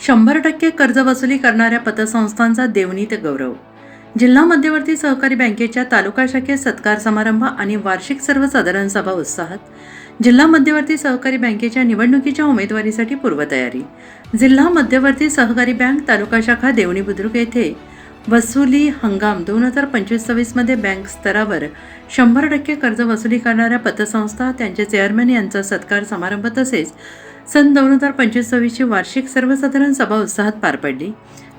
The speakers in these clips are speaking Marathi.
100% कर्ज वसुली करणाऱ्या पतसंस्थांचा देवनीत गौरव. जिल्हा मध्यवर्ती सहकारी बँकेच्या तालुका शाखेत सत्कार समारंभ आणि वार्षिक सर्वसाधारण सभा उत्साहात. जिल्हा मध्यवर्ती सहकारी बँकेच्या निवडणुकीच्या उमेदवारीसाठी पूर्वतयारी. जिल्हा मध्यवर्ती सहकारी बँक तालुका शाखा देवणी बुद्रुक येथे वसुली हंगाम 2025-26 मध्ये बँक स्तरावर 100% कर्ज वसुली करणाऱ्या पतसंस्था त्यांचे चेअरमॅन यांचा सत्कार समारंभ तसेच सन 2025-26 ची वार्षिक सर्वसाधारण सभा उत्साहात पार पडली.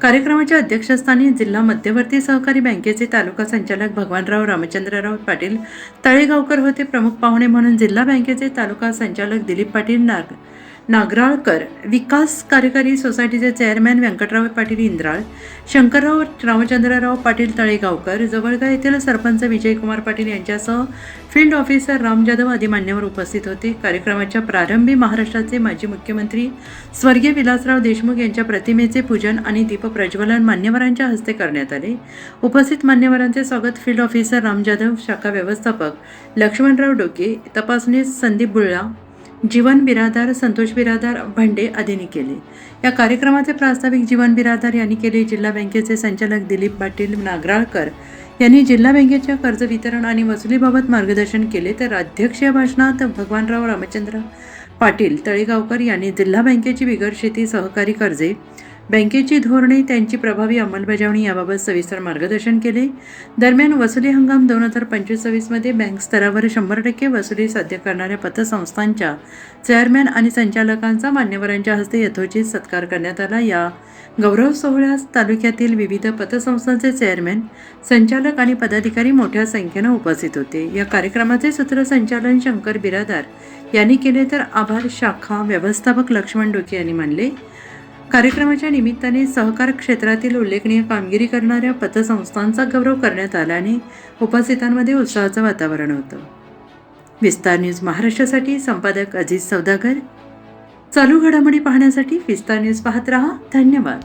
कार्यक्रमाच्या अध्यक्षस्थानी जिल्हा मध्यवर्ती सहकारी बँकेचे तालुका संचालक भगवानराव रामचंद्रराव पाटील तळेगावकर होते. प्रमुख पाहुणे म्हणून जिल्हा बँकेचे तालुका संचालक दिलीप पाटील नागराळकर, विकास कार्यकारी सोसायटीचे चेअरमॅन व्यंकटराव पाटील इंद्राळ, शंकरराव रामचंद्रराव पाटील तळेगावकर, जवळगा येथील सरपंच विजयकुमार पाटील यांच्यासह फील्ड ऑफिसर राम जाधव आदी मान्यवर उपस्थित होते. कार्यक्रमाच्या प्रारंभी महाराष्ट्राचे माजी मुख्यमंत्री स्वर्गीय विलासराव देशमुख यांच्या प्रतिमेचे पूजन आणि दीपप्रज्वलन मान्यवरांच्या हस्ते करण्यात आले. उपस्थित मान्यवरांचे स्वागत फील्ड ऑफिसर राम जाधव, शाखा व्यवस्थापक लक्ष्मणराव डोके, तपासनीस संदीप बुळ्ळा, जीवन बिरादार, संतोष बिरादार, भंडे आदींनी केले. या कार्यक्रमाचे प्रास्ताविक जीवन बिरादार यांनी केले. जिल्हा बँकेचे संचालक दिलीप पाटील नागराळकर यांनी जिल्हा बँकेच्या कर्ज वितरण आणि वसुलीबाबत मार्गदर्शन केले. तर अध्यक्षीय भाषणात भगवानराव रामचंद्र पाटील तळेगावकर यांनी जिल्हा बँकेची बिगर शेती सहकारी कर्जे, बँकेची धोरणे, त्यांची प्रभावी अंमलबजावणी याबाबत सविस्तर मार्गदर्शन केले. दरम्यान वसुली हंगाम 2025-26 मध्ये बँक स्तरावर 100% वसुली साध्य करणाऱ्या पतसंस्थांच्या चेअरमॅन आणि संचालकांचा मान्यवरांच्या हस्ते यथोचित सत्कार करण्यात आला. या गौरव सोहळ्यास तालुक्यातील विविध पतसंस्थांचे चेअरमॅन, संचालक आणि पदाधिकारी मोठ्या संख्येने उपस्थित होते. या कार्यक्रमाचे सूत्रसंचालन शंकर बिरादार यांनी केले तर आभार शाखा व्यवस्थापक लक्ष्मण डोके यांनी मानले. कार्यक्रमाच्या निमित्ताने सहकार क्षेत्रातील उल्लेखनीय कामगिरी करणाऱ्या पतसंस्थांचा गौरव करण्यात आल्याने उपस्थितांमध्ये उत्साहाचं वातावरण होतं. विस्तार न्यूज महाराष्ट्रासाठी संपादक अजिज सौदागर. चालू घडामोडी पाहण्यासाठी विस्तार न्यूज पाहत रहा. धन्यवाद.